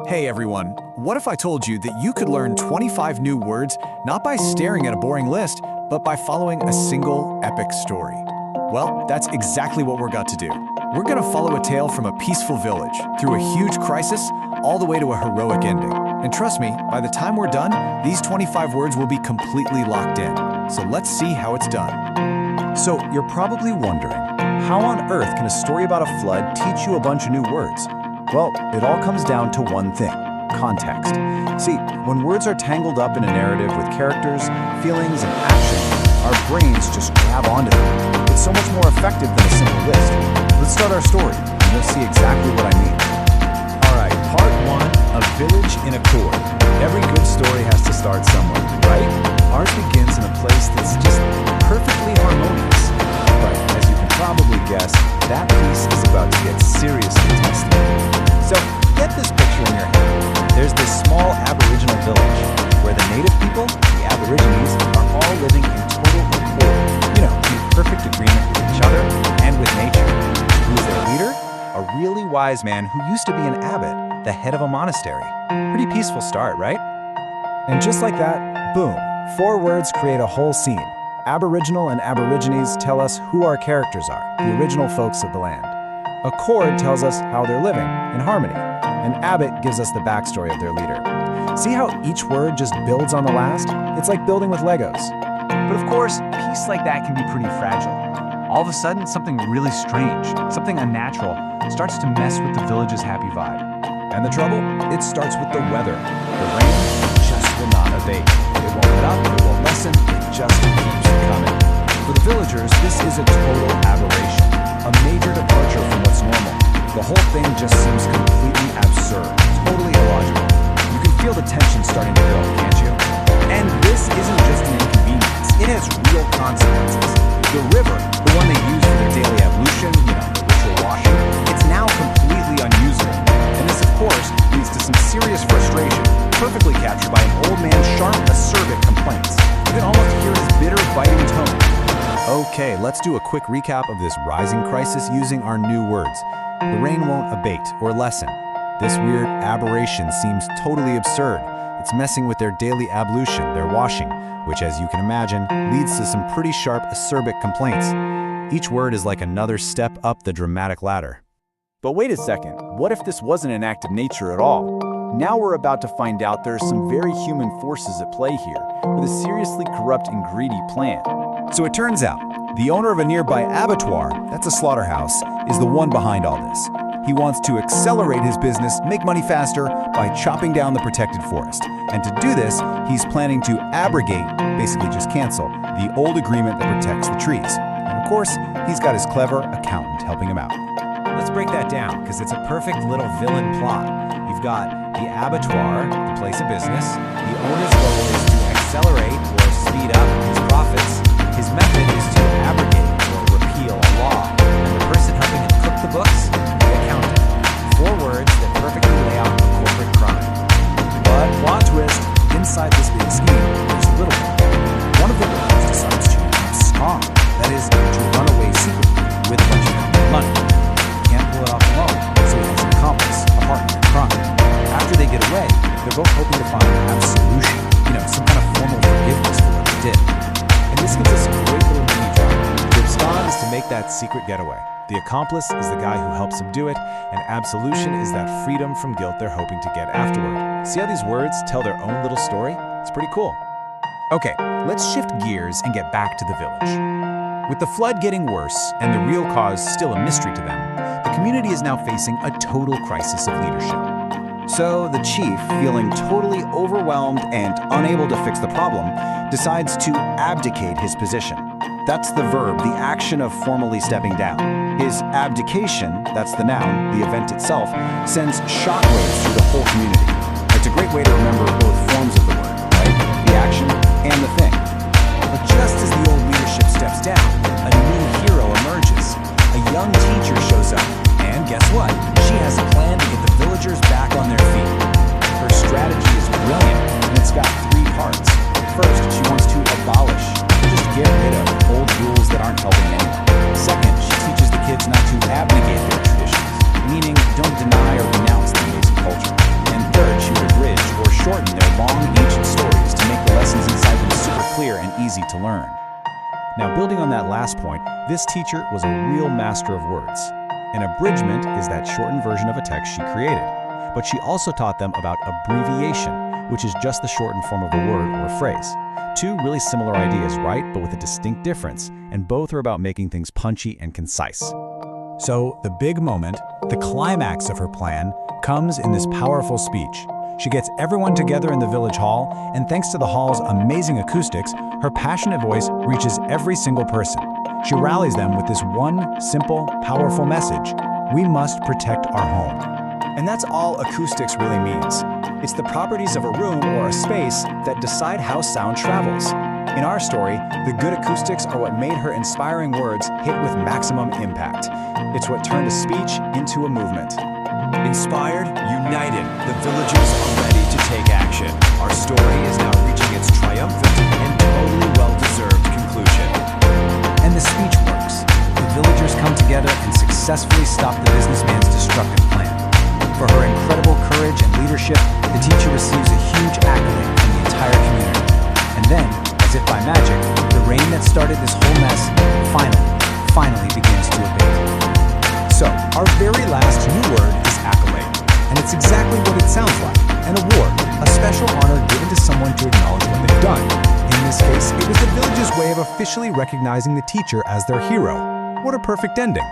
Hey everyone, what if I told you that you could learn 25 new words not by staring at a boring list, but by following a single epic story? Well, that's exactly what we're got to do. We're gonna follow a tale from a peaceful village, through a huge crisis, all the way to a heroic ending. And trust me, by the time we're done, these 25 words will be completely locked in. So let's see how it's done. So you're probably wondering, how on earth can a story about a flood teach you a bunch of new words? Well, it all comes down to one thing: context. See, when words are tangled up in a narrative with characters, feelings, and action, our brains just grab onto them. It's so much more effective than a simple list. Let's start our story, and you'll see exactly what I mean. Alright, part 1, a village in a chord. Every good story has to start somewhere, right? Ours begins in a place that's just perfectly harmonious. But as you can probably guess, that piece is about to get seriously tested. So, get this picture in your head. There's this small Aboriginal village where the native people, the Aborigines, are all living in total accord. In perfect agreement with each other and with nature. Who's their leader? A really wise man who used to be an abbot, the head of a monastery. Pretty peaceful start, right? And just like that, boom, 4 words create a whole scene. Aboriginal and Aborigines tell us who our characters are, the original folks of the land. Accord tells us how they're living, in harmony. And Abbot gives us the backstory of their leader. See how each word just builds on the last? It's like building with Legos. But of course, peace like that can be pretty fragile. All of a sudden, something really strange, something unnatural, starts to mess with the village's happy vibe. And the trouble? It starts with the weather. The rain just will not abate. It won't let up, it won't lessen, it just keeps coming. For the villagers, this is a total aberration, a major departure from what's normal. The whole thing just seems completely absurd, totally illogical. You can feel the tension starting to build, can't you? And this isn't just an inconvenience, it has real consequences. The river, the one they use for their daily ablution, the ritual washing, it's now completely unusable. And this, of course, leads to some serious frustration, perfectly captured by an old man's sharp, acerbic complaints. You can almost hear his bitter, biting tone. Okay, let's do a quick recap of this rising crisis using our new words. The rain won't abate or lessen. This weird aberration seems totally absurd. It's messing with their daily ablution, their washing, which, as you can imagine, leads to some pretty sharp, acerbic complaints. Each word is like another step up the dramatic ladder. But wait a second, what if this wasn't an act of nature at all? Now we're about to find out there are some very human forces at play here, with a seriously corrupt and greedy plan. So it turns out, the owner of a nearby abattoir, that's a slaughterhouse, is the one behind all this. He wants to accelerate his business, make money faster, by chopping down the protected forest. And to do this, he's planning to abrogate, basically just cancel, the old agreement that protects the trees. And of course, he's got his clever accountant helping him out. Let's break that down, because it's a perfect little villain plot. You've got the abattoir, the place of business. The owner's goal is to accelerate or speed up his profits. His method is to abrogate or repeal a law. And the person helping him cook the books? The accountant. 4 words that perfectly lay out a corporate crime. But plot twist, inside this big scheme, there's a little one. One of the workers decides to abscond, that is, to run away secretly with a bunch of government money. He can't pull it off alone, so he has an accomplice, a partner in crime. After they get away, they're both hoping to find absolution, some kind of formal forgiveness for what they did. And this gives us a great little mini-drama. To abscond is to make that secret getaway. The accomplice is the guy who helps him do it, and absolution is that freedom from guilt they're hoping to get afterward. See how these words tell their own little story? It's pretty cool. Okay, let's shift gears and get back to the village. With the flood getting worse and the real cause still a mystery to them, the community is now facing a total crisis of leadership. So the chief, feeling totally overwhelmed and unable to fix the problem, decides to abdicate his position. That's the verb, the action of formally stepping down. His abdication, that's the noun, the event itself, sends shockwaves through the whole community. It's a great way to remember both forms of the word, right? The action and the thing. But just as the old leadership steps down, a new hero emerges. A young teacher shows up, and guess what? She has a plan to get the villagers back on their feet. Her strategy is brilliant, and it's got 3 parts. First, she wants to abolish, just get rid of old rules that aren't helping anyone. Second, she teaches the kids not to abnegate their traditions, meaning don't deny or renounce the amazing culture. And third, learn. Now, building on that last point, this teacher was a real master of words. An abridgment is that shortened version of a text she created. But she also taught them about abbreviation, which is just the shortened form of a word or a phrase. Two really similar ideas, right? But with a distinct difference, and both are about making things punchy and concise. So, the big moment, the climax of her plan, comes in this powerful speech. She gets everyone together in the village hall, and thanks to the hall's amazing acoustics, her passionate voice reaches every single person. She rallies them with this one simple, powerful message: we must protect our home. And that's all acoustics really means. It's the properties of a room or a space that decide how sound travels. In our story, the good acoustics are what made her inspiring words hit with maximum impact. It's what turned a speech into a movement. Inspired, united, the villagers are ready to take action. Our story is now reaching its triumphant and totally well-deserved conclusion. And the speech works. The villagers come together and successfully stop the businessman's destructive plan. For her incredible courage and leadership, the teacher receives a huge accolade from the entire community. And then, as if by magic, the rain that started this whole mess finally begins to abate. So, our very last new word is accolade. And it's exactly what it sounds like: an award, a special honor given to someone to acknowledge what they've done. In this case, it was the village's way of officially recognizing the teacher as their hero. What a perfect ending.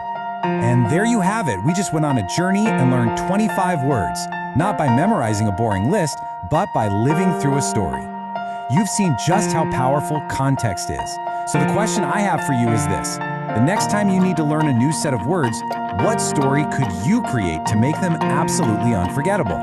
And there you have it. We just went on a journey and learned 25 words, not by memorizing a boring list, but by living through a story. You've seen just how powerful context is. So the question I have for you is this: the next time you need to learn a new set of words, what story could you create to make them absolutely unforgettable?